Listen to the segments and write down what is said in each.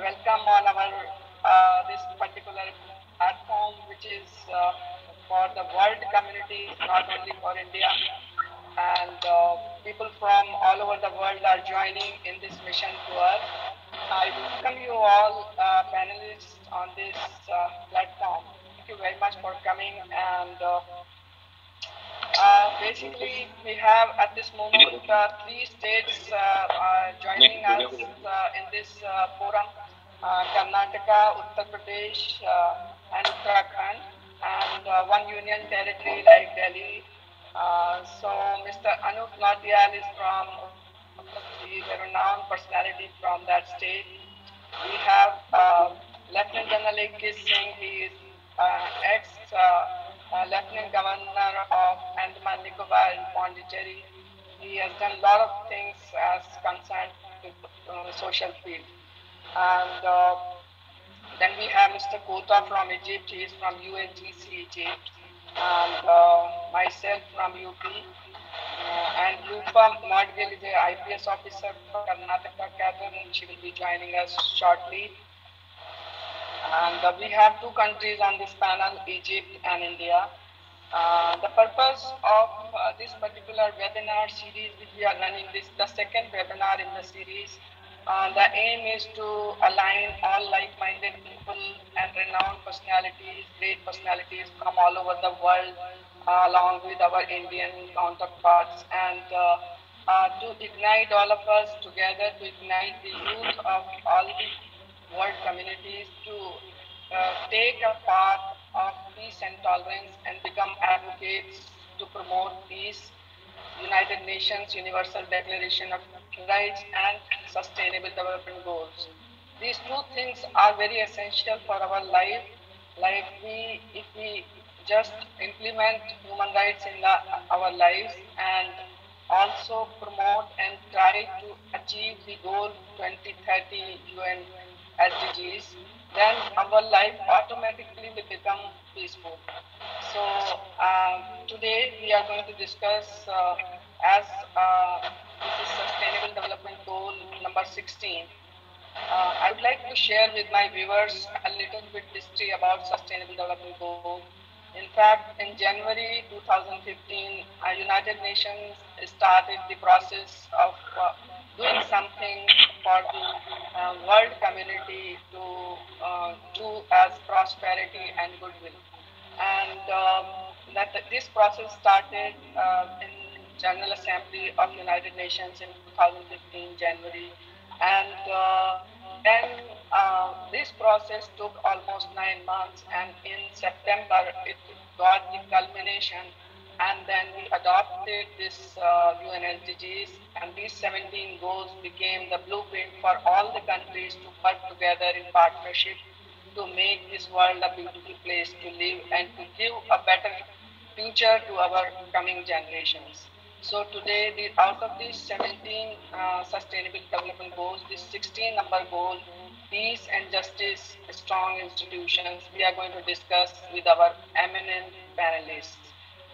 welcome on our this particular platform, which is for the world community, not only for India. And people from all over the world are joining in this mission to us. I welcome you all panelists on this platform. Thank you very much for coming. And basically, we have at this moment three states joining us in this forum: Karnataka, Uttar Pradesh, and Uttarakhand, and one union territory like Delhi. So, Mr. Anoop Nautiyal is from he is a renowned personality from that state. We have Lt.Gen.A.K.Singh. He is ex Lieutenant Governor of Andaman Nicobar in Pondicherry. He has done a lot of things as concerned with social field. And then we have Mr. Kouta from Egypt. He is from UNGC Egypt. And myself from UP. And Rupa Madgil is an IPS officer for Karnataka cadre, and she will be joining us shortly. And we have two countries on this panel, Egypt and India. The purpose of this particular webinar series, which we are running, this the second webinar in the series. The aim is to align all like-minded people and renowned personalities, great personalities from all over the world, along with our Indian counterparts, and to ignite all of us together, to ignite the youth of all the world communities to take a path of peace and tolerance and become advocates to promote peace, United Nations Universal Declaration of Human Rights, and Sustainable Development Goals. These two things are very essential for our life. Like if we just implement human rights in our lives and also promote and try to achieve the goal 2030 UN SDGs, then our life automatically will become peaceful. So today we are going to discuss as this is Sustainable Development Goal number 16. I would like to share with my viewers a little bit history about Sustainable Development Goal. In fact, in January 2015, United Nations started the process of doing something for the world community to do as prosperity and goodwill. And this process started in General Assembly of United Nations in 2015 January, and then this process took almost 9 months, and in September it got the culmination, and then we adopted this UNSDGs, and these 17 goals became the blueprint for all the countries to work together in partnership to make this world a beautiful place to live and to give a better future to our coming generations. So today, out of these 17 Sustainable Development Goals, this 16 number goal, peace and justice, strong institutions, we are going to discuss with our eminent panelists.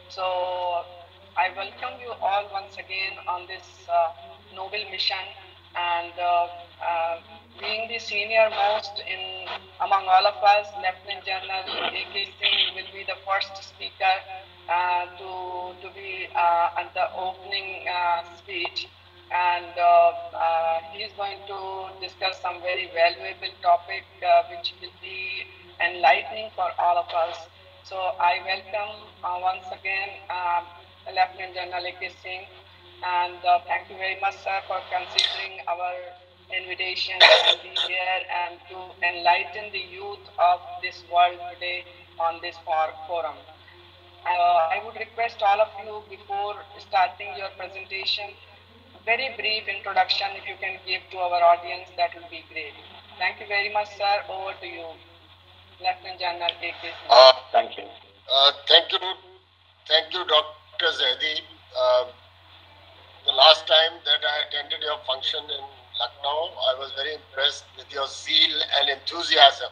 So I welcome you all once again on this noble mission, and being the senior most among all of us, Lt.Gen.A.K.Singh will be the first speaker to be at the opening speech, and he is going to discuss some very valuable topic which will be enlightening for all of us. So I welcome once again Lt.Gen.A.K.Singh, and thank you very much, sir, for considering our invitation to be here and to enlighten the youth of this world today on this forum. I would request all of you, before starting your presentation, very brief introduction if you can give to our audience, that will be great. Thank you very much, sir. Over to you, Lt.Gen.A.K.Singh. Thank you. Thank you, Dr. Zaidi. The last time that I attended your function in Lucknow, I was very impressed with your zeal and enthusiasm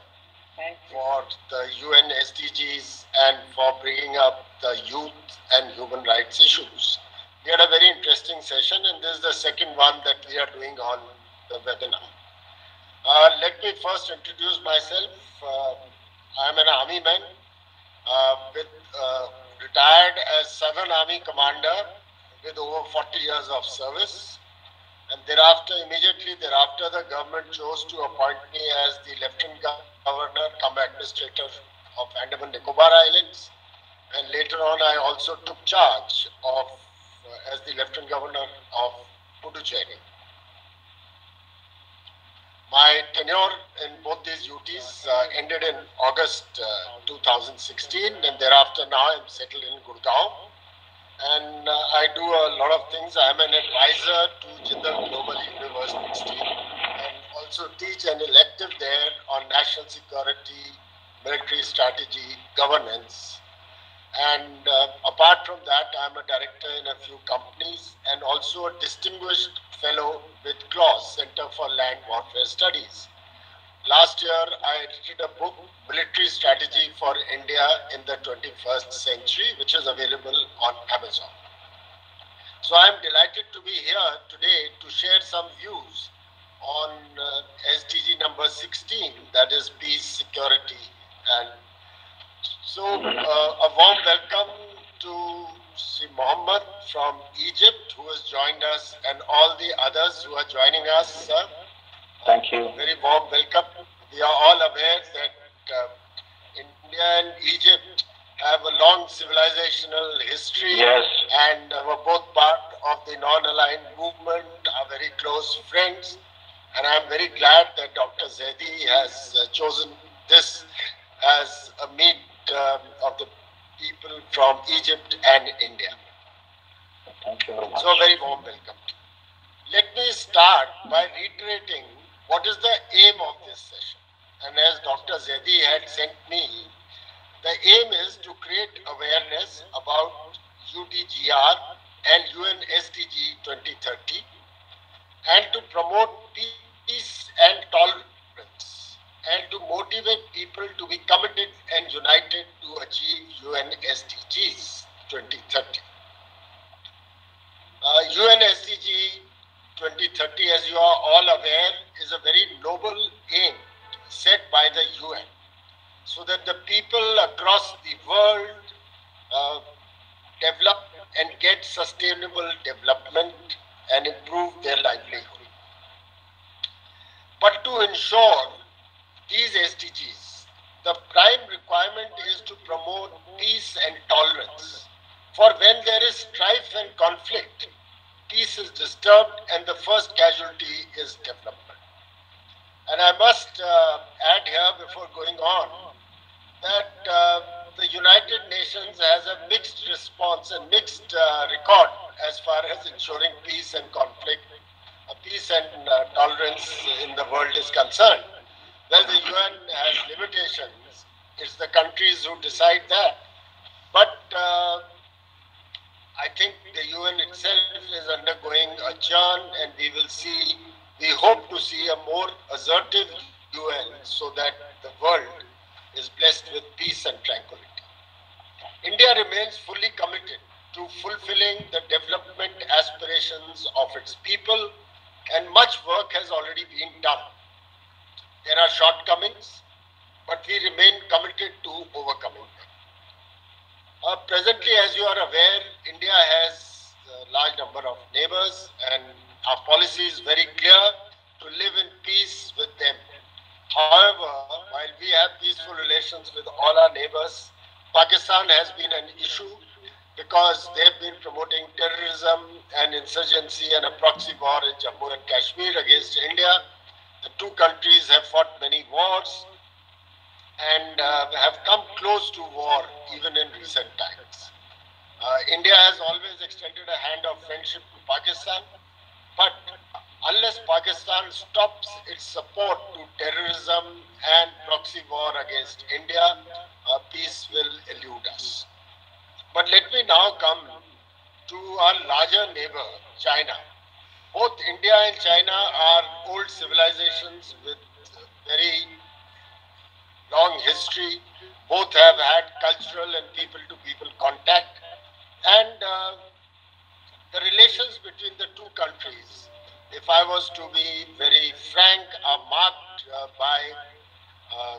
for the UN SDGs and for bringing up the youth and human rights issues. We had a very interesting session, and this is the second one that we are doing on the webinar. Let me first introduce myself. I am an army man retired as 7th Army Commander with over 40 years of service. And thereafter, immediately thereafter, the government chose to appoint me as the Lieutenant Governor cum Administrator of Andaman Nicobar Islands. And later on, I also took charge of as the Lieutenant Governor of Puducherry. My tenure in both these duties ended in August 2016, and thereafter now I'm settled in Gurgaon. And I do a lot of things. I'm an advisor to Jindal Global University and also teach an elective there on national security, military strategy, governance. And apart from that, I'm a director in a few companies and also a distinguished fellow with CLAWS, Center for Land Warfare Studies. Last year, I edited a book, Military Strategy for India in the 21st Century, which is available on Amazon. So I'm delighted to be here today to share some views on SDG number 16, that is peace, security, and so a warm welcome to Sri Mohammed from Egypt, who has joined us, and all the others who are joining us. Thank you. Very warm welcome. We are all aware that India and Egypt have a long civilizational history. Yes. And were both part of the non-aligned movement, are very close friends. And I'm very glad that Dr. Zaidi has chosen this as a meet of the people from Egypt and India. Thank you very much. So, a very warm welcome. Let me start by reiterating what is the aim of this session. And as Dr. Zaidi had sent me, the aim is to create awareness about UDGR and UNSDG 2030 and to promote peace and tolerance and to motivate people to be committed and united to achieve UNSDGs 2030. UNSDG 2030, as you are all aware, is a very noble aim set by the UN so that the people across the world develop and get sustainable development and improve their livelihood. But to ensure these SDGs, the prime requirement is to promote peace and tolerance. For when there is strife and conflict, peace is disturbed and the first casualty is development. And I must add here before going on that the United Nations has a mixed response and mixed record as far as ensuring peace and conflict, peace and tolerance in the world is concerned. Well, the UN has limitations. It's the countries who decide that. But I think the UN itself is undergoing a churn, and we hope to see a more assertive UN so that the world is blessed with peace and tranquility. India remains fully committed to fulfilling the development aspirations of its people, and much work has already been done. There are shortcomings, but we remain committed to overcoming them. Presently, as you are aware, India has a large number of neighbors, and our policy is very clear to live in peace with them. However, while we have peaceful relations with all our neighbors, Pakistan has been an issue because they've been promoting terrorism and insurgency and a proxy war in Jammu and Kashmir against India. The two countries have fought many wars and have come close to war even in recent times. India has always extended a hand of friendship to Pakistan, but unless Pakistan stops its support to terrorism and proxy war against India, peace will elude us. But let me now come to our larger neighbor, China. Both India and China are old civilizations with very long history. Both have had cultural and people-to-people contact. And the relations between the two countries, if I was to be very frank, are marked by uh,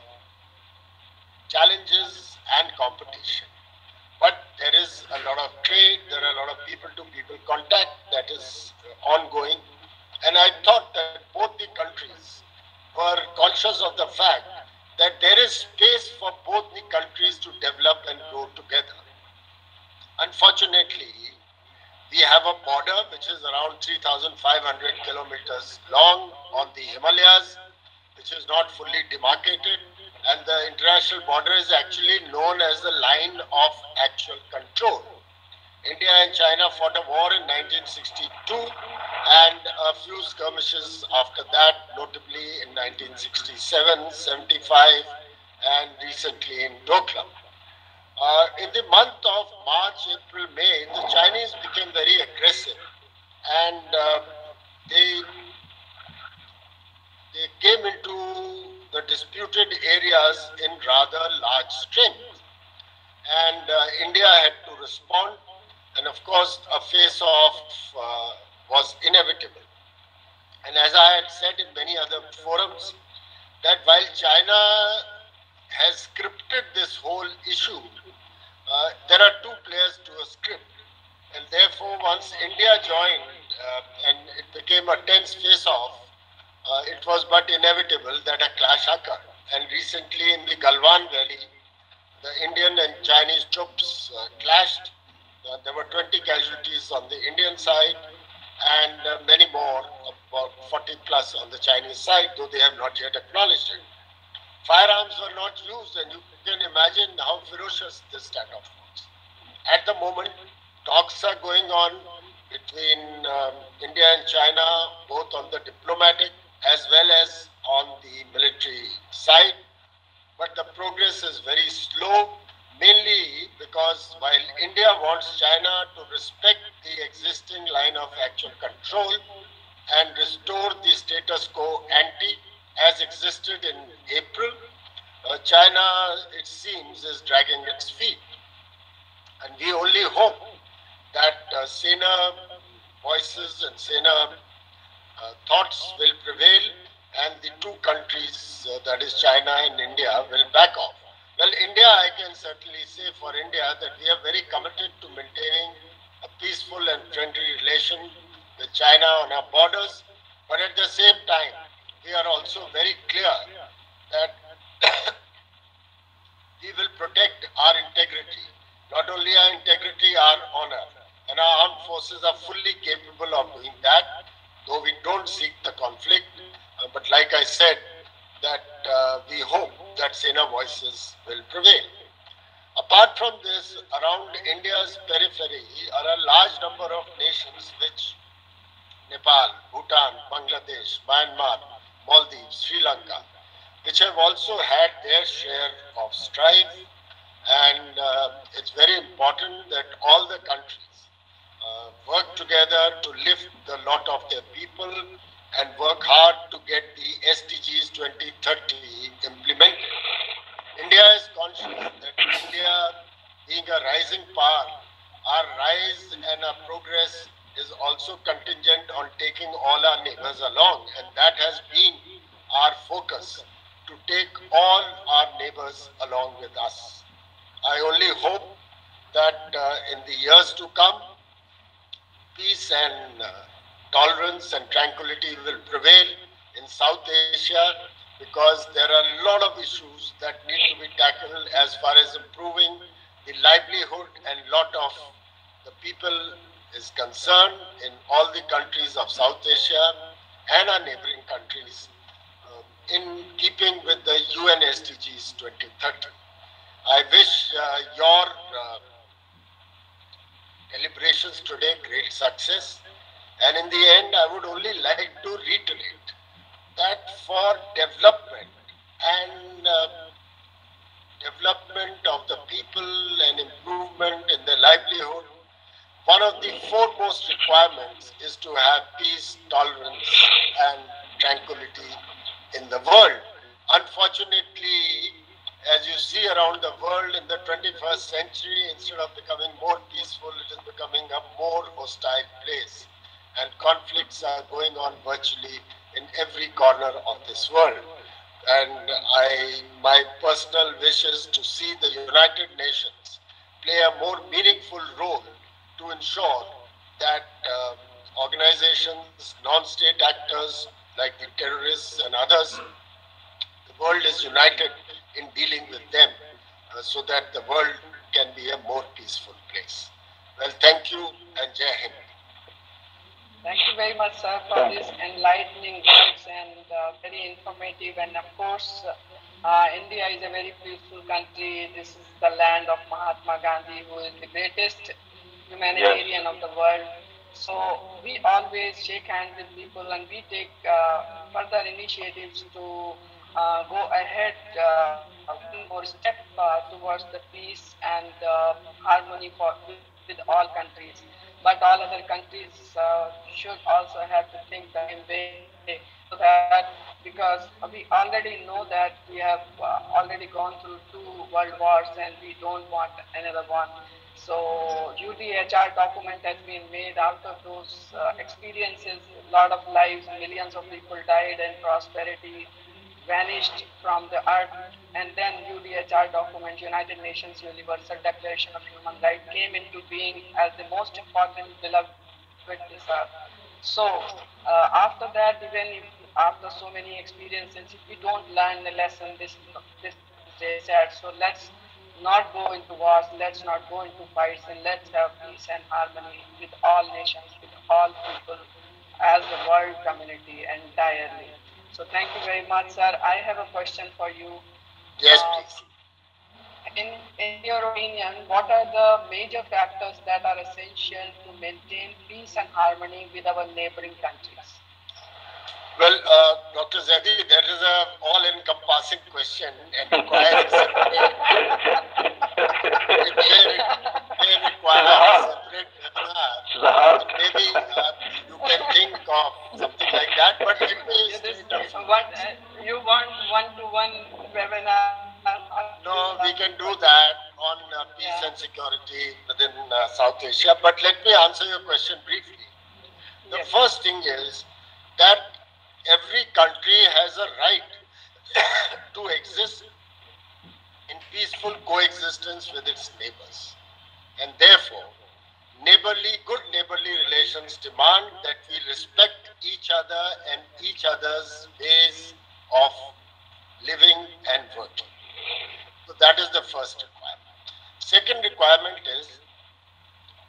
challenges and competition. But there is a lot of trade, there are a lot of people-to-people contact that is ongoing. And I thought that both the countries were conscious of the fact that there is space for both the countries to develop and grow together. Unfortunately, we have a border which is around 3,500 kilometers long on the Himalayas, which is not fully demarcated, and the international border is actually known as the line of actual control. India and China fought a war in 1962 and a few skirmishes after that, notably in 1967, 75 and recently in Doklam. In the month of March, April, May, the Chinese became very aggressive and they came into the disputed areas in rather large strength. And India had to respond, and of course a face-off was inevitable. And as I had said in many other forums, that while China has scripted this whole issue, there are two players to a script. And therefore, once India joined and it became a tense face-off, it was but inevitable that a clash occurred. And recently in the Galwan Valley, the Indian and Chinese troops clashed. There were 20 casualties on the Indian side and many more, about 40 plus on the Chinese side, though they have not yet acknowledged it. Firearms were not used, and you can imagine how ferocious this standoff was. At the moment, talks are going on between India and China, both on the diplomatic as well as on the military side. But the progress is very slow, mainly because while India wants China to respect the existing line of actual control and restore the status quo ante as existed in April, China, it seems, is dragging its feet. And we only hope that Sena voices and Sena thoughts will prevail and the two countries, that is China and India, will back off. Well, India, I can certainly say for India that we are very committed to maintaining a peaceful and friendly relation with China on our borders, but at the same time, we are also very clear that we will protect our integrity, not only our integrity, our honor, and our armed forces are fully capable of doing that, though we don't seek the conflict, but like I said, that we hope that Sena voices will prevail. Apart from this, around India's periphery are a large number of nations which Nepal, Bhutan, Bangladesh, Myanmar, Maldives, Sri Lanka, which have also had their share of strife, and it's very important that all the countries work together to lift the lot of their people and work hard to get the SDGs 2030 implemented. India is conscious that India, being a rising power, our rise and our progress is also contingent on taking all our neighbors along, and that has been our focus, to take all our neighbors along with us. I only hope that in the years to come, peace and tolerance and tranquility will prevail in South Asia, because there are a lot of issues that need to be tackled as far as improving the livelihood and lot of the people is concerned in all the countries of South Asia and our neighboring countries, in keeping with the UNSDGs 2030. I wish your deliberations today great success, and in the end I would only like to reiterate that for development and development of the people and improvement in their livelihood, one of the foremost requirements is to have peace, tolerance and tranquility in the world. Unfortunately, as you see around the world in the 21st century, instead of becoming more peaceful, it is becoming a more hostile place. And conflicts are going on virtually in every corner of this world. And my personal wish is to see the United Nations play a more meaningful role to ensure that organizations, non-state actors like the terrorists and others, the world is united in dealing with them so that the world can be a more peaceful place. Well, thank you and Jai Hind. Thank you very much, sir, for these enlightening words and very informative. And of course, India is a very peaceful country. This is the land of Mahatma Gandhi, who is the greatest humanitarian of the world. So we always shake hands with people and we take further initiatives to go ahead one more step towards the peace and harmony with all countries. But all other countries should also have to think the same way so that because we already know that we have already gone through 2 world wars and we don't want another one. So UDHR document has been made out of those experiences. A lot of lives, millions of people died and prosperity vanished from the earth. And then UDHR document, United Nations Universal Declaration of Human Rights, came into being as the most important beloved this earth. So after that, even if after so many experiences, if we don't learn the lesson, this is very sad. So let's not go into wars, let's not go into fights, and let's have peace and harmony with all nations, with all people, as a world community entirely. So thank you very much, sir. I have a question for you. Yes, Uh, please. in your opinion, what are the major factors that are essential to maintain peace and harmony with our neighboring countries? Well, Dr. Zaidi, that is a all-encompassing question and requires a separate. It may require a separate webinar. Maybe you can think of something like that. But let me state you want one-to-one webinar? No, we can do that on peace and security within South Asia. But let me answer your question briefly. The first thing is that every country has a right to exist in peaceful coexistence with its neighbors. And therefore, good neighborly relations demand that we respect each other and each other's ways of living and working. So that is the first requirement. Second requirement is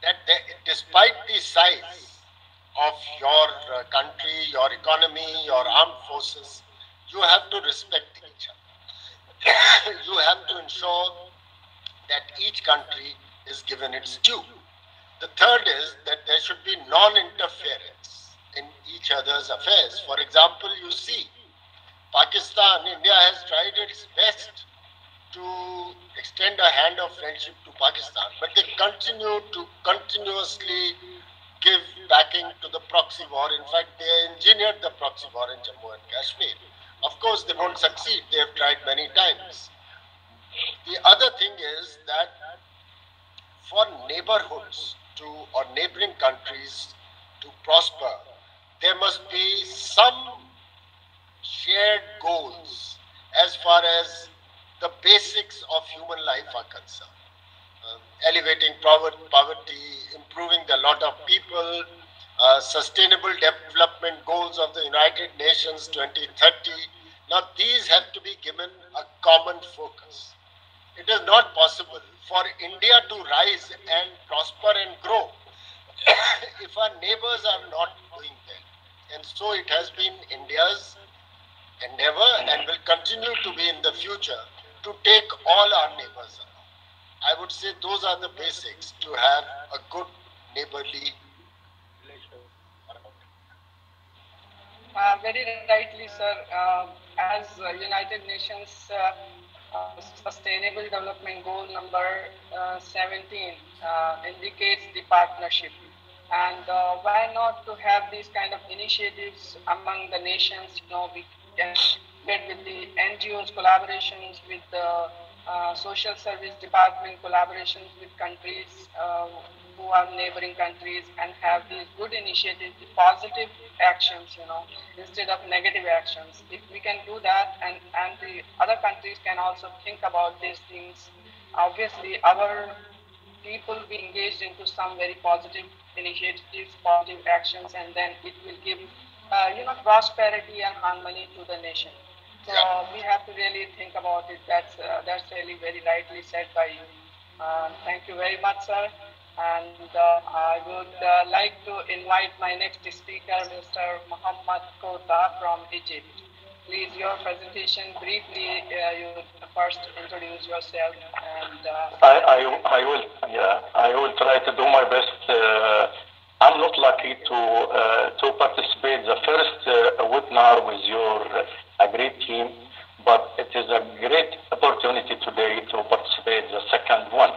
that despite the size of your country, your economy, your armed forces, you have to respect each other. You have to ensure that each country is given its due. The third is that there should be non-interference in each other's affairs. For example, you see, Pakistan, India has tried its best to extend a hand of friendship to Pakistan, but they continue to continuously give backing to the proxy war. In fact, they engineered the proxy war in Jammu and Kashmir. Of course, they won't succeed. They have tried many times. The other thing is that for neighborhoods or neighboring countries to prosper, there must be some shared goals as far as the basics of human life are concerned. Elevating poverty, improving the lot of people, sustainable development goals of the United Nations 2030. Now these have to be given a common focus. It is not possible for India to rise and prosper and grow if our neighbors are not doing well. And so it has been India's endeavor and will continue to be in the future to take all our neighbors along. I would say those are the basics to have a good neighborly relation. Very rightly, sir. As United Nations Sustainable Development Goal number 17 indicates the partnership. And why not to have these kind of initiatives among the nations? We can get with the NGOs, collaborations with the social service department collaborations with countries who are neighboring countries and have these good initiatives, positive actions, instead of negative actions. If we can do that, and the other countries can also think about these things, obviously our people will be engaged into some very positive initiatives, positive actions, and then it will give, prosperity and harmony to the nation. So we have to really think about it. That's really very rightly said by you. Thank you very much, sir. And I would like to invite my next speaker, Mr. Mohammed Kouta from Egypt. Please, your presentation briefly. You first introduce yourself, and I will. Yeah, I will try to do my best. I'm not lucky to participate the first webinar with your great team, but it is a great opportunity today to participate the second one.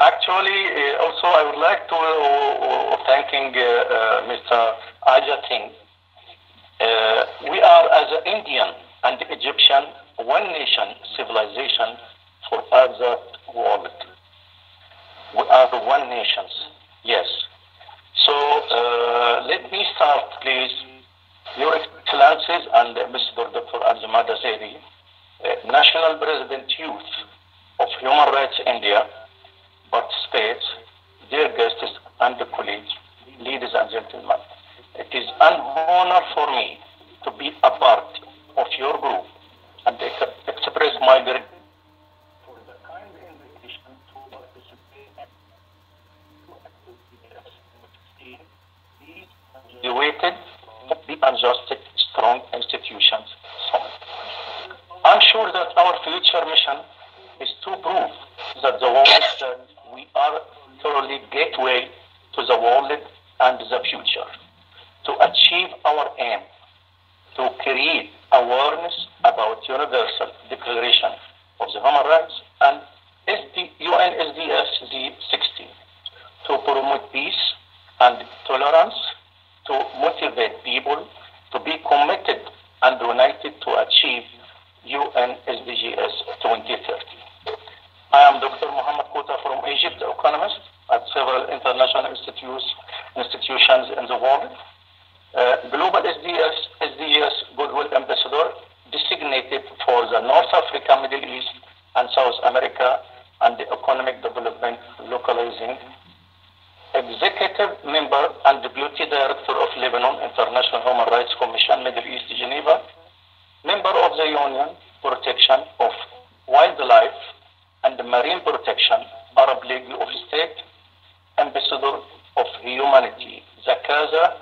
Actually, also I would like to thanking Mr. Ajat Singh. We are as an Indian and Egyptian one nation civilization for other world. We are one nation. Yes. So let me start, please. Your Excellencies and Mr. Dr.Arjumand Zaidi, National President Youth of Human Rights India, participates, dear guests and colleagues, ladies and gentlemen. It is an honor for me to be a part of your group and express my gratitude for the kind invitation to participate these graduated the unjust strong institutions. I'm sure that our future mission is to prove that the world that we are thoroughly gateway to the world and the future, to achieve our aim, to create awareness about Universal Declaration of the Human Rights and UNSDG 16, to promote peace and tolerance, to motivate people to be committed and united to achieve UNSDGs 2030. I am Dr. Mohammed Kouta from Egypt, economist at several international institutions in the world. Global SDGs Goodwill Ambassador designated for the North Africa, Middle East, and South America, and the Economic Development Localizing Executive Member and Deputy Director of Lebanon International Human Rights Commission, Middle East, Geneva, Member of the Union Protection of Wildlife and Marine Protection, Arab League of States, Ambassador of Humanity, the Casa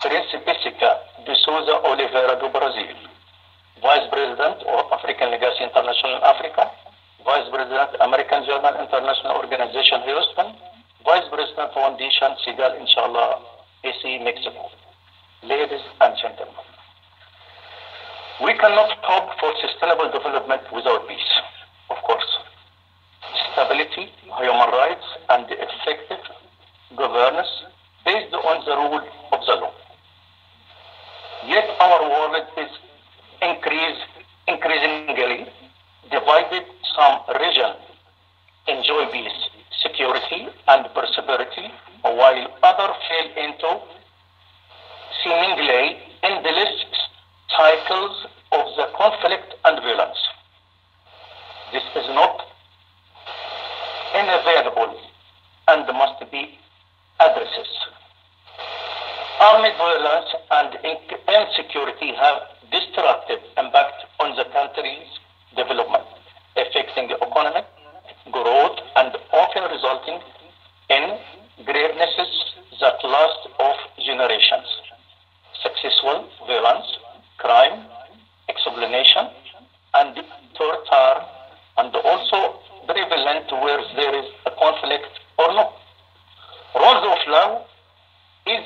Principesca de Souza Oliveira do Brazil, Vice President of African Legacy International in Africa, Vice President American Journal International Organization Houston, Vice President Foundation Sigal Inshallah AC Mexico. Ladies and gentlemen, we cannot hope for sustainable development without peace, of course. Stability, human rights, and effective governance based on the rule of the law. Yet our world is increasingly divided. Some regions enjoy peace, security, and prosperity, while others fall into seemingly endless cycles of the conflict and violence. This is not inevitable and must be addressed. Armed violence and insecurity have destructive impact on the country's development, affecting economic growth and often resulting in grievances that last of generations. Successful violence, crime, exploitation, and torture, and also prevalent where there is a conflict or no. Rules of law is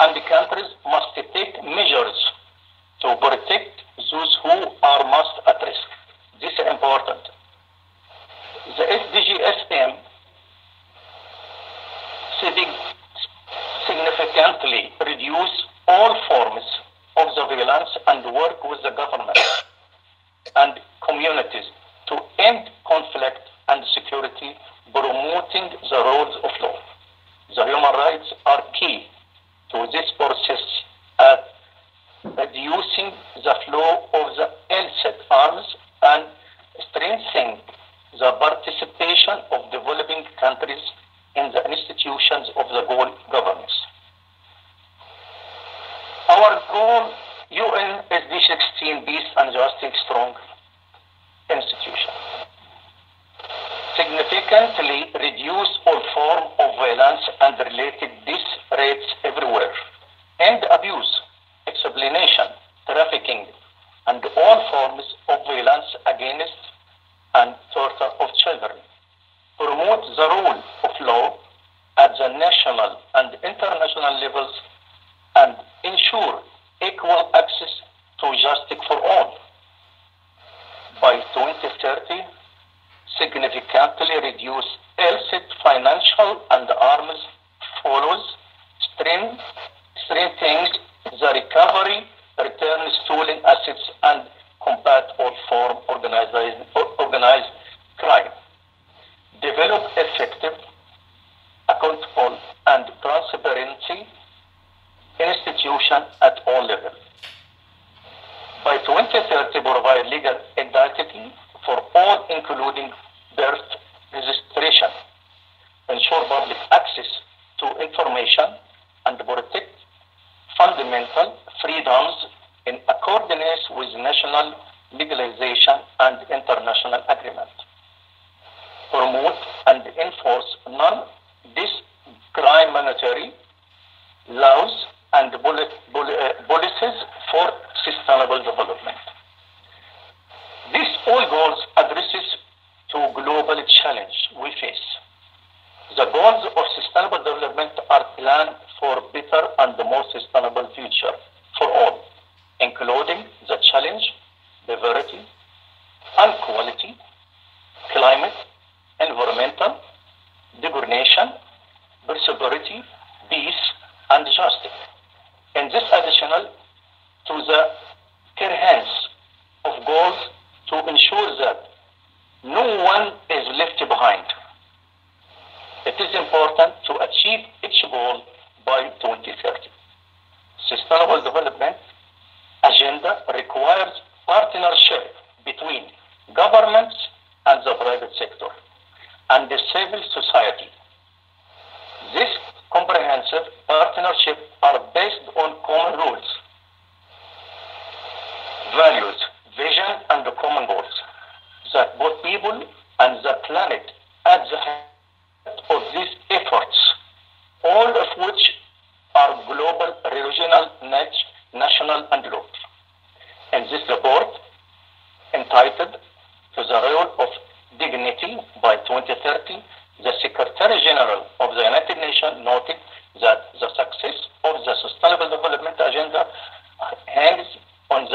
and the countries must take measures to protect those who are most at risk. This is important. The SDGs aim significantly reduce all forms of the violence and work with the government and communities to end conflict and security, promoting the rules of law. The human rights are key to this process at reducing the flow of the illicit arms and strengthening the participation of developing countries in the institutions of the goal governance. Our goal, UNSDG Peace and Justice Strong Institution. Significantly reduce all forms of violence and related death rates everywhere, and abuse, exploitation, trafficking, and all forms of violence against and torture of children. Promote the rule of law at the national and international levels and ensure equal access to justice for all. By 2030, significantly reduce illicit financial and arms flows, strengthening the recovery, return stolen assets, and combat all form organized crime. Develop effective, accountable, and transparency institutions at all levels. By 2030, provide legal identity for all, including birth registration. Ensure public access to information and protect fundamental freedoms in accordance with national legalization and international agreement. Promote and enforce non-discriminatory laws and policies for sustainable development. These all goals addresses to global challenge we face. The goals of sustainable development are planned for better and more sustainable future for all, including the challenge, poverty, inequality, climate, environmental, degradation, prosperity, peace, and justice. And this additional to the coherence of goals to ensure that no one is left behind. It is important to achieve each goal by 2030. Sustainable development agenda requires partnership between governments and the private sector and the civil society. This comprehensive partnership are based on common rules, values, vision, and the common goals that both people and the planet at the heart of these efforts, all of which are global, regional, national, and local. In this report, entitled To the Role of Dignity by 2030, the Secretary General of the United Nations noted that the success of the Sustainable Development Agenda hangs on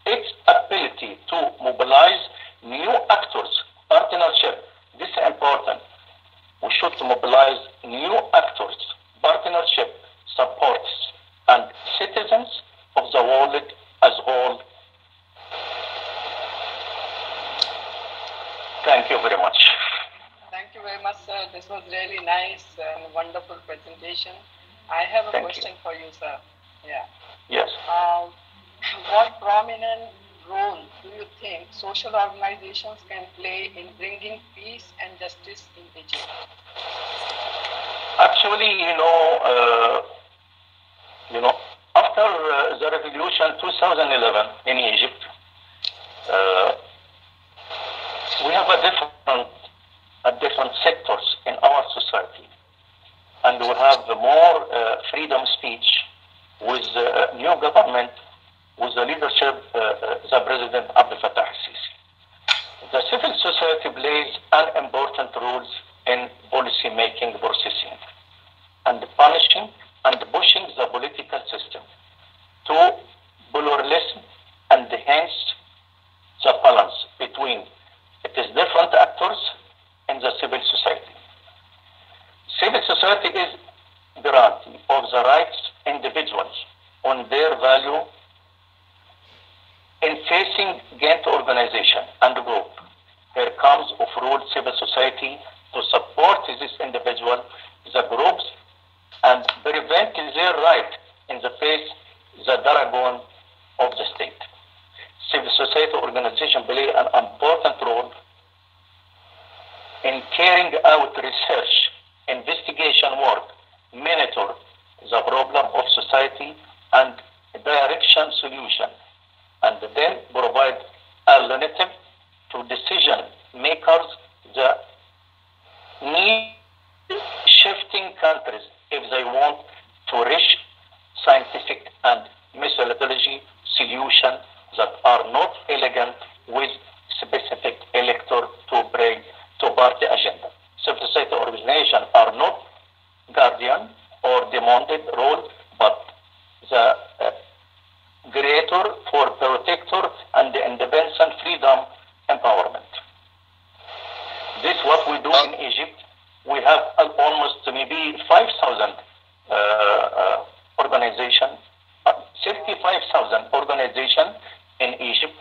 its ability to mobilize new actors, partnership. This is important. We should mobilize new actors, partnership, supports, and citizens of the world as a whole. Thank you very much. Thank you very much, sir. This was really nice and wonderful presentation. I have a question for you, sir. Yeah. Yes. What prominent role do you think social organizations can play in bringing peace and justice in Egypt? Actually, after the revolution 2011 in Egypt, we have different sectors in our society, and we have more freedom speech with new government, with the leadership the President Abdel Fattah al-Sisi. The civil society plays an important role in policy making processing and punishing and pushing the political system to pluralism and hence the balance between different actors in the civil society. Civil society is guarantee of the rights individuals on their value in facing against organization and group here comes of role civil society to support this individual, the groups, and prevent their right in the face the dragon of the state. Civil society organizations play an important role in carrying out research, investigation work, monitor the problem of society and direction solution, and then provide alternative to decision makers the need shifting countries if they want to reach scientific and methodology solutions that are not elegant with specific elector to bring to party agenda. Civil society organizations are not guardian or demanded role, but the creator for protector and the independent freedom empowerment. This is what we do in Egypt. We have almost maybe 5,000 organizations, 35,000 organizations in Egypt.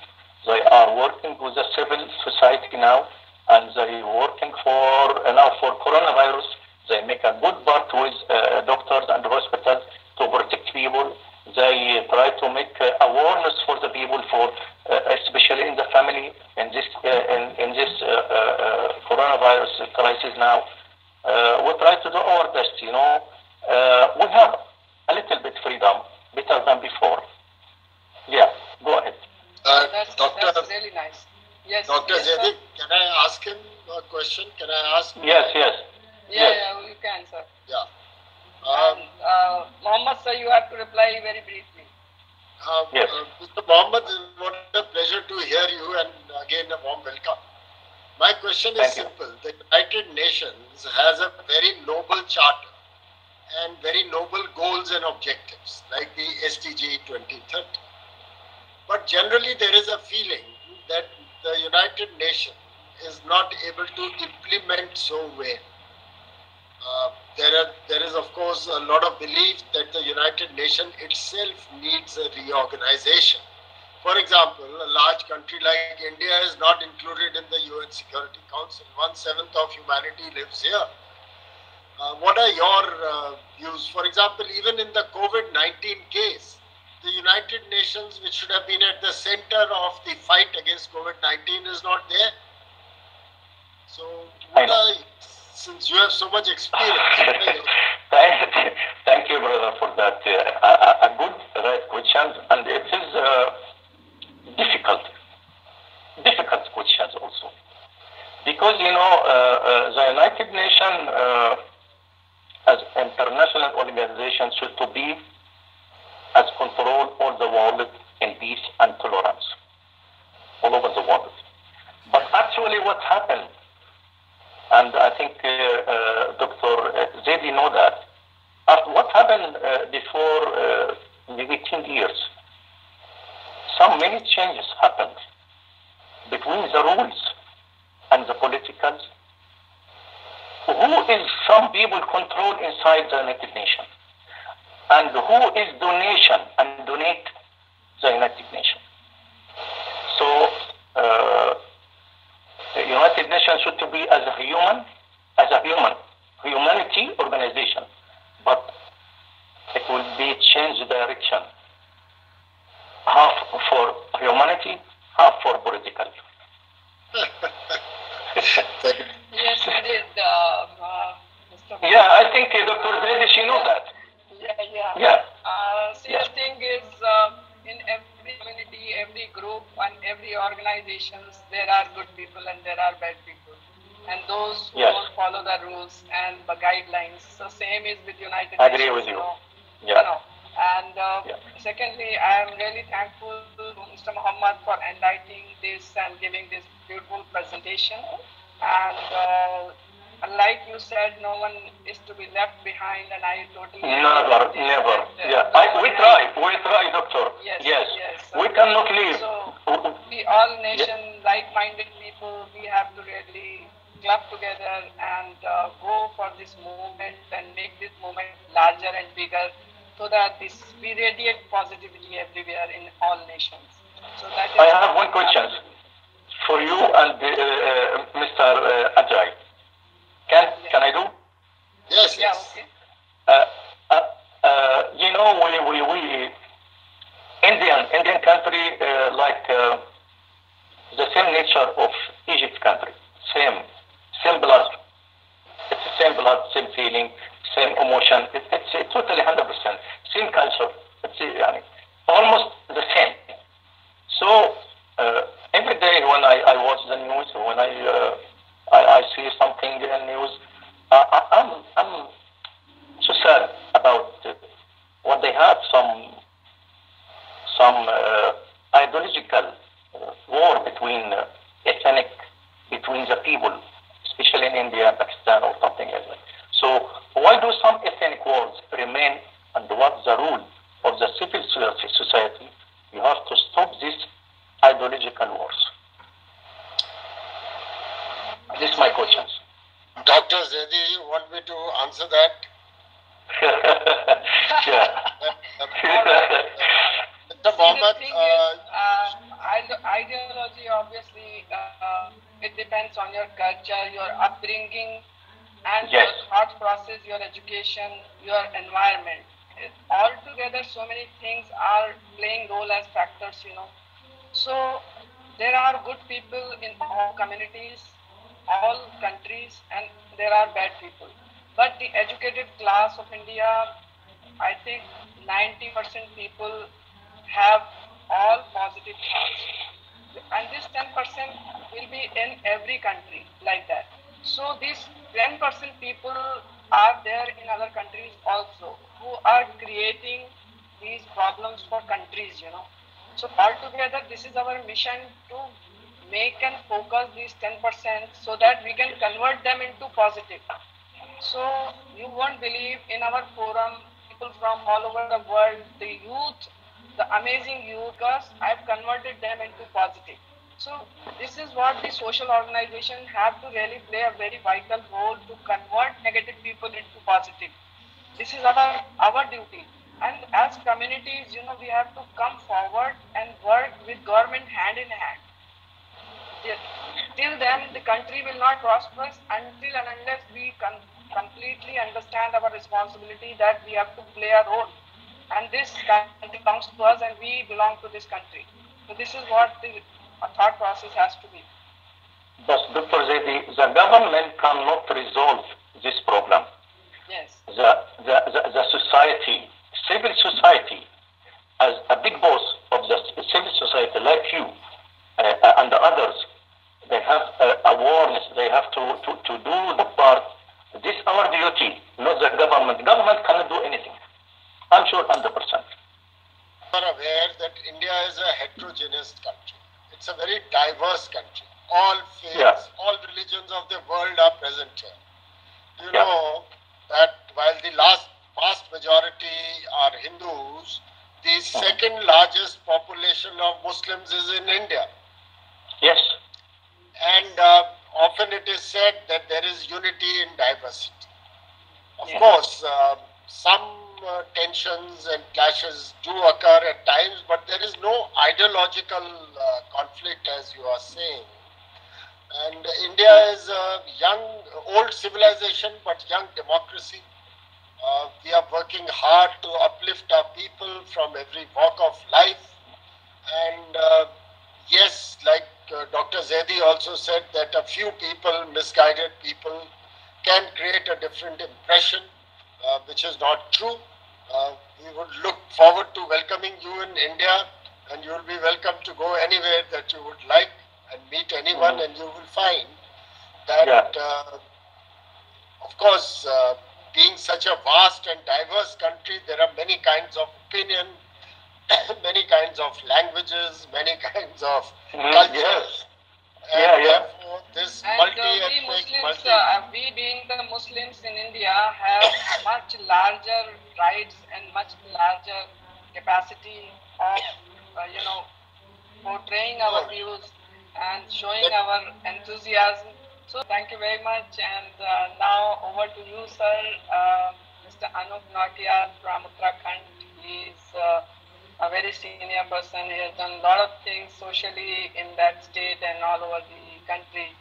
They are working with the civil society now, and they are working for now for coronavirus. They make a good part with doctors and hospitals to protect people. They try to make awareness for the people, for especially in the family in this coronavirus crisis now. We try to do our best. We have a little bit freedom, better than before. Yeah, go ahead. That's really nice. Yes, Dr. yes, Zaidi, can I ask him a question? Can I ask? Yes. Yeah, you can, sir. Yeah. Mohammed, sir, you have to reply very briefly. Yes. Mr. Mohammed, what a pleasure to hear you, and again a warm welcome. My question is simple. The United Nations has a very noble charter and very noble goals and objectives, like the SDG 2030. But generally there is a feeling that the United Nations is not able to implement so well. There is of course a lot of belief that the United Nations itself needs a reorganization. For example, a large country like India is not included in the UN Security Council. 1/7 of humanity lives here. What are your views? For example, even in the COVID-19 case, the United Nations, which should have been at the center of the fight against COVID-19, is not there. So, since you have so much experience, Thank you, brother, for that. A good right question, and it is difficult questions also, because the United Nations as international organization should to be as control all the world in peace and tolerance all over the world. But actually, what happened? And I think Dr. Zaidi know that. What happened before maybe 10 years? Many changes happened between the rules and the politicals. Who is some people control inside the United Nations? And who is donation and donate the United Nations? So, the United Nations should to be as a humanity organization, but it will be change direction. Half for humanity, half for political. Yes, we did, Mr. Yeah, I think Dr. Zaidi, she knows that. Yeah. See, the thing is, in every community, every group, and every organizations, there are good people and there are bad people. And those who don't follow the rules and the guidelines. So same is with United Nations. I agree with you. And secondly, I am really thankful to Mr. Mohammed for enlightening this and giving this beautiful presentation. And like you said, no one is to be left behind, and I totally never. We try, doctor. Yes. We cannot leave. So we all nation, like-minded people, we have to really club together and go for this movement and make this movement larger and bigger, so that we radiate positivity everywhere in all nations. So that is I have one question for you and Mr. Ajay. Can I do? Yes, Yeah, yes. okay. You know, we Indian country like the same nature of Egypt country, same blood. It's the same blood, same feeling, same emotion. It's totally 100%. Same culture. It's almost the same. So every day when I watch the news, when I see something in the news, I'm so sad about what they have, some ideological war between ethnic, between the people, especially in India and Pakistan or something like that. So why do some ethnic wars remain, and what's the rule of the civil society? You have to stop these ideological wars. This is my question. Dr. Zaidi, you want me to answer that? Yeah. Mr. Mohammed, ideology, obviously, it depends on your culture, your upbringing, and Yes. your thought process, your education, your environment. Altogether, so many things are playing role as factors, So there are good people in all communities, all countries, and there are bad people. But the educated class of India, I think 90% people have all positive thoughts. And this 10% will be in every country like that. So these 10% people are there in other countries also who are creating these problems for countries. So altogether, this is our mission to make and focus these 10% so that we can convert them into positive. So you won't believe in our forum, people from all over the world, the youth, the amazing youth, because I've converted them into positive. So this is what the social organization have to really play a very vital role to convert negative people into positive. This is our duty. And as communities, we have to come forward and work with government hand in hand. Till then, the country will not prosper until and unless we completely understand our responsibility that we have to play a role. And this country belongs to us and we belong to this country. So this is what the thought process has to be. But Dr. Zaidi, the government cannot resolve this problem. Yes. The society, civil society, as a big boss of the civil society like you and the others, they have awareness. They have to do the part. This is our duty, not the government. Government cannot do anything. I'm sure 100%. You are aware that India is a heterogeneous country. It's a very diverse country. All faiths, all religions of the world are present here. You know that while the vast majority are Hindus, the second largest population of Muslims is in India. Yes. And often it is said that there is unity in diversity. Of course, some tensions and clashes do occur at times, but there is no ideological conflict, as you are saying. And India is a old civilization, but young democracy. We are working hard to uplift our people from every walk of life. And yes, like Dr. Zaidi also said, that a few people, misguided people, can create a different impression, which is not true. We would look forward to welcoming you in India, and you will be welcome to go anywhere that you would like and meet anyone, and you will find that, of course, being such a vast and diverse country, there are many kinds of opinion, many kinds of languages, many kinds of cultures. And therefore, this we being the Muslims in India have much larger rights and much larger capacity of, portraying our views and showing our enthusiasm. So thank you very much. And now over to you, sir. Mr. Anoop Nautiyal from Uttarakhand. He is a very senior person. He has done a lot of things socially in that state and all over the country.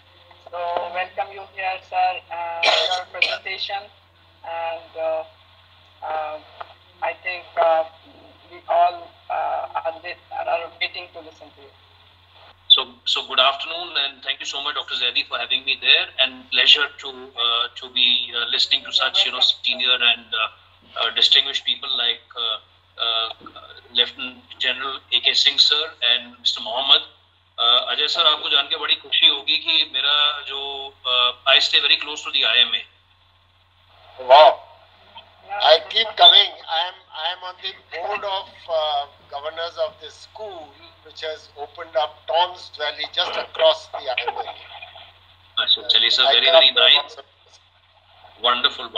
So welcome you here, sir, your presentation, and I think we all are waiting to listen to you. So good afternoon, and thank you so much, Dr. Zaidi, for having me there, and pleasure to be listening to such senior and distinguished people like Lieutenant General A.K. Singh sir and Mr. Mohammed. Ajay sir, आपको जान के बड़ी खुशी होगी कि मेरा जो I stay very close to the IMA. Wow. I keep coming. I am on the board of governors of this school, which has opened up Tom's Valley just across the IMA. Chaliye sir, very nice. Wonderful.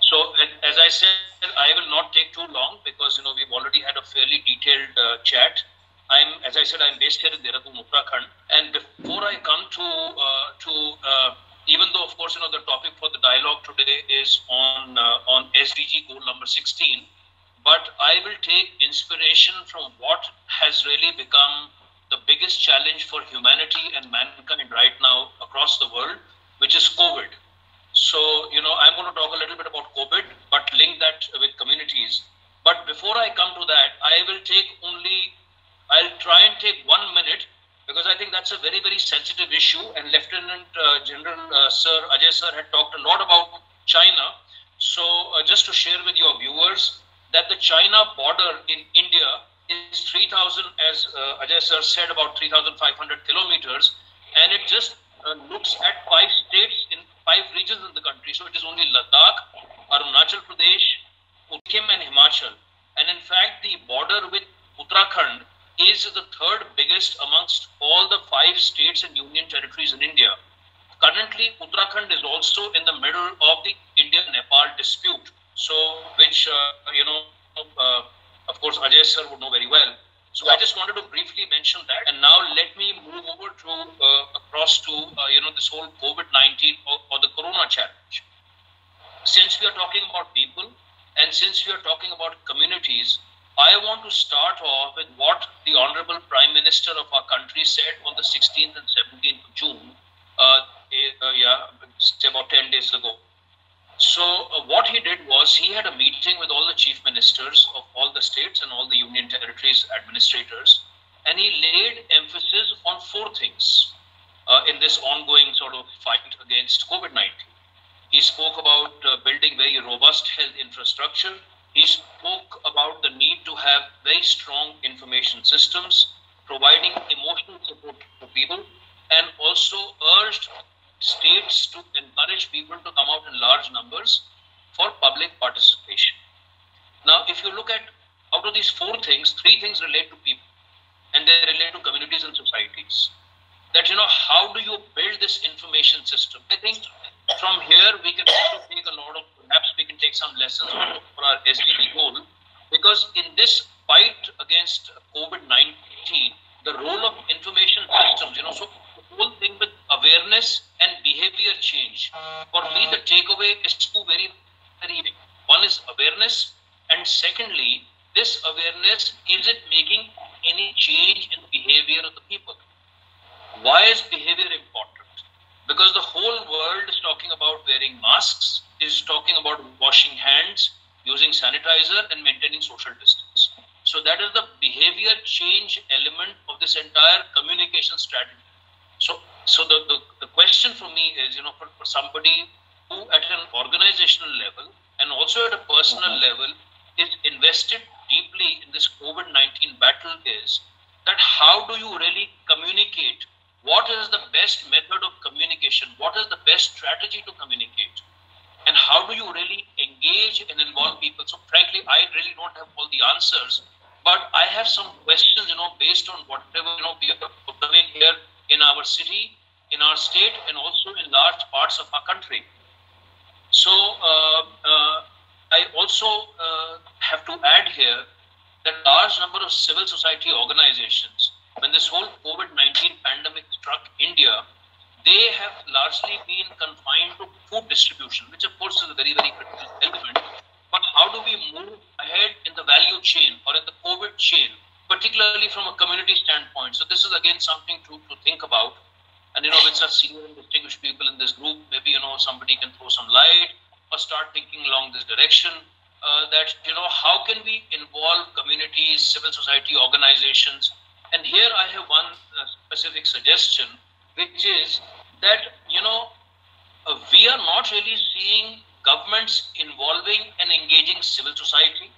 So as I said, I will not take too long because we've already had a fairly detailed chat. I'm based here in Dehradun, Uttarakhand, and before I come to even though, of course, the topic for the dialogue today is on SDG goal number 16, but I will take inspiration from what has really become the biggest challenge for humanity and mankind right now across the world, which is COVID. So, I'm going to talk a little bit about COVID, but link that with communities. But before I come to that, I'll try and take 1 minute, because I think that's a very, very sensitive issue. And Lieutenant General Sir Ajay sir had talked a lot about China. So just to share with your viewers that the China border in India is 3,000, as Ajay sir said, about 3,500 kilometers. And it just looks at 5 states in 5 regions in the country. So it is only Ladakh, Arunachal Pradesh, Sikkim and Himachal. And in fact, the border with Uttarakhand is the 3rd biggest amongst all the 5 states and union territories in India. Currently, Uttarakhand is also in the middle of the India-Nepal dispute, so which, of course, Ajay sir would know very well. So I just wanted to briefly mention that. And now let me move over to across to, this whole COVID-19 or the Corona challenge. Since we are talking about people and since we are talking about communities, I want to start off with what the Honorable Prime Minister of our country said on the 16th and 17th of June, about 10 days ago. So what he did was he had a meeting with all the chief ministers of all the states and all the union territories administrators, and he laid emphasis on 4 things in this ongoing sort of fight against COVID-19. He spoke about building very robust health infrastructure. He spoke about the need to have very strong information systems, providing emotional support to people, and also urged states to encourage people to come out in large numbers for public participation. Now, if you look at out of these 4 things, 3 things relate to people, and they relate to communities and societies. That, how do you build this information system? I think from here we can also take a lot of, perhaps we can take some lessons for our SDG goal, because in this fight against COVID-19, the role of information systems, so the whole thing with awareness and behavior change, for me the takeaway is 2 very, very big. One is awareness, and secondly, this awareness, is it making any change in behavior of the people? Why is behavior important? Because the whole world is talking about wearing masks, is talking about washing hands, using sanitizer and maintaining social distance. So that is the behavior change element of this entire communication strategy. So the question for me is, for somebody who at an organizational level and also at a personal level is invested deeply in this COVID-19 battle, is that how do you really communicate? What is the best method of communication? What is the best strategy to communicate? And how do you really engage and involve people? So frankly, I really don't have all the answers, but I have some questions, based on whatever, we are observing here in our city, in our state, and also in large parts of our country. So I also have to add here that a large number of civil society organizations, when this whole COVID-19 pandemic struck India, they have largely been confined to food distribution, which of course is a very, very critical element. But how do we move ahead in the value value chain or in the COVID chain, particularly from a community standpoint. So this is again something to think about. And with such senior and distinguished people in this group, maybe somebody can throw some light or start thinking along this direction. That how can we involve communities, civil society organizations? And here I have one specific suggestion, which is that we are not really seeing governments involving and engaging civil society.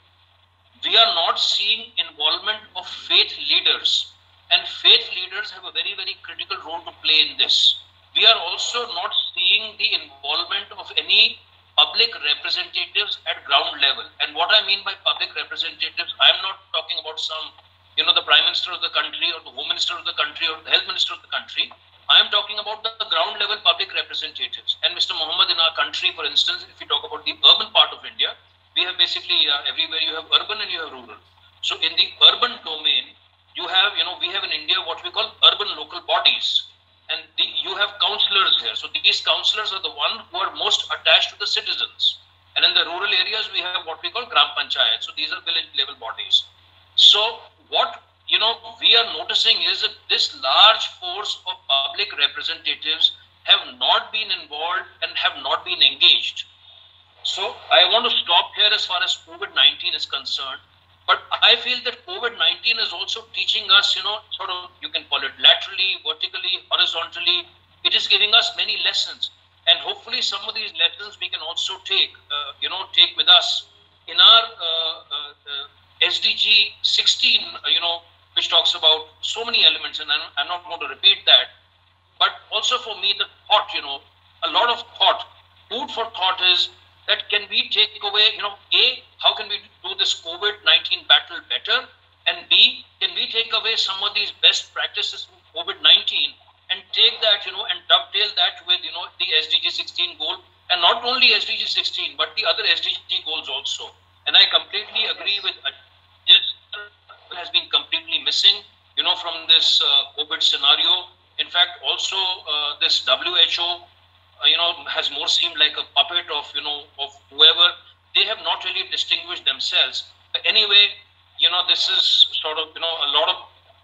We are not seeing involvement of faith leaders, and faith leaders have a very, very critical role to play in this. We are also not seeing the involvement of any public representatives at ground level. And what I mean by public representatives, I'm not talking about some, the Prime Minister of the country or the Home Minister of the country or the Health Minister of the country. I am talking about the ground level public representatives. And Mr. Mohammed, in our country, for instance, if we talk about the urban part of India, we have basically everywhere you have urban and you have rural. So in the urban domain, you have, we have in India what we call urban local bodies. And you have councillors here. So these councillors are the ones who are most attached to the citizens. And in the rural areas, we have what we call Gram Panchayat. So these are village level bodies. So what we are noticing is that this large force of public representatives have not been involved and have not been engaged. So I want to stop here as far as COVID-19 is concerned. But I feel that COVID-19 is also teaching us, sort of, you can call it laterally, vertically, horizontally. It is giving us many lessons. And hopefully some of these lessons we can also take with us in our SDG 16, which talks about so many elements. And I'm not going to repeat that. But also for me, the thought, a lot of thought, food for thought is that can we take away, A, how can we do this COVID-19 battle better? And B, can we take away some of these best practices from COVID-19 and take that, and dovetail that with, the SDG 16 goal, and not only SDG 16, but the other SDG goals also. And I completely agree with this has been completely missing, from this COVID scenario. In fact, also this WHO, has more seemed like a puppet of, of whoever. They have not really distinguished themselves. But anyway, this is sort of, a lot of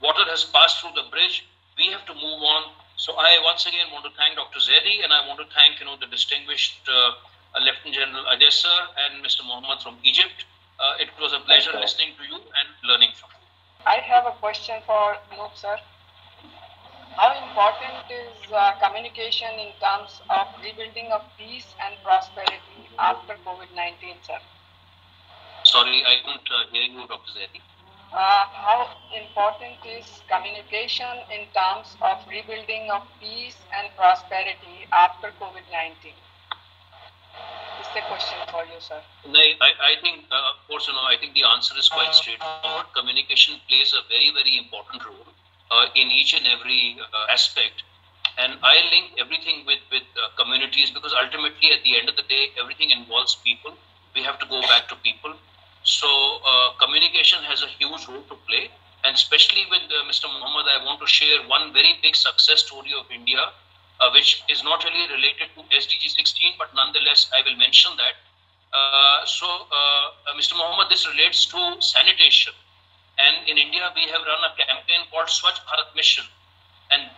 water has passed through the bridge. We have to move on. So I once again want to thank Dr. Zaidi, and I want to thank, the distinguished Lieutenant General Ajay sir and Mr. Mohammed from Egypt. It was a pleasure listening to you and learning from you. I have a question for Anoop sir. How important is communication in terms of rebuilding of peace and prosperity after COVID-19, sir? Sorry, I couldn't hear you, Dr. Zaidi. How important is communication in terms of rebuilding of peace and prosperity after COVID-19? This is a question for you, sir. I think, of course, I think the answer is quite straightforward. Communication plays a very, very important role in each and every aspect. And I link everything with communities, because ultimately at the end of the day, everything involves people. We have to go back to people. So communication has a huge role to play. And especially with Mr. Mohammed, I want to share one very big success story of India, which is not really related to SDG 16, but nonetheless, I will mention that. Mr. Mohammed, this relates to sanitation. And in India, we have run a campaign called Swachh Bharat Mission. And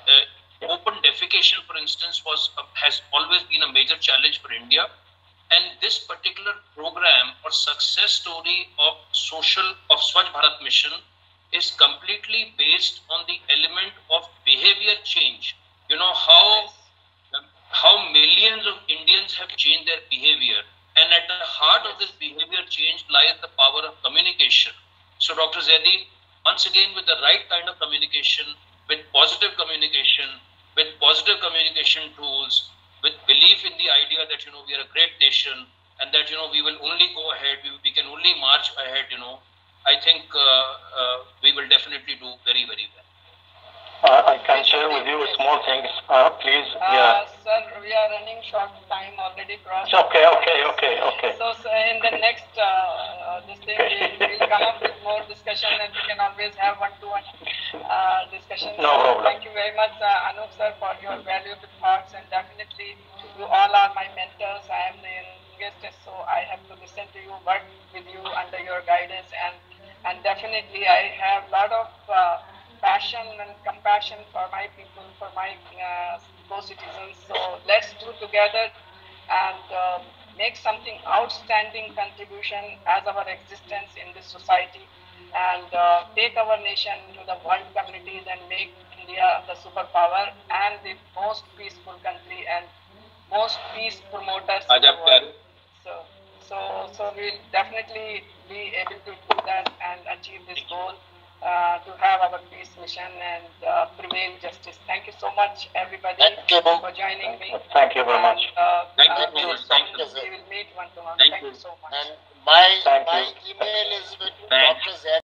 open defecation, for instance, has always been a major challenge for India. And this particular program or success story of Swachh Bharat Mission is completely based on the element of behavior change. How millions of Indians have changed their behavior. And at the heart of this behavior change lies the power of communication. So Dr. Zaidi, once again, with the right kind of communication, with positive communication tools, with belief in the idea that, we are a great nation and that, we will only go ahead, we can only march ahead, I think we will definitely do very, very well. I can share with you small things, please. Sir, we are running short time already crossed. Okay. So in the next this thing, we'll come up with more discussion, and we can always have one-to-one discussion. No problem. Thank you very much, Anoop sir, for your valuable thoughts, and definitely you all are my mentors. I am the youngest, so I have to listen to you, work with you under your guidance, and and definitely I have a lot of passion and compassion for my people, for my co-citizens. So let's do together and make something outstanding contribution as our existence in this society, and take our nation to the world communities and make India the superpower and the most peaceful country and most peace promoters in the world. So we'll definitely be able to do that and achieve this goal, to have our peace mission and prevail justice. Thank you so much, everybody, for joining me. Thank you very much. Thank you very much. Thank you. We will meet one to one. Thank Thank you you so much. And my email is with Dr. Zaidi.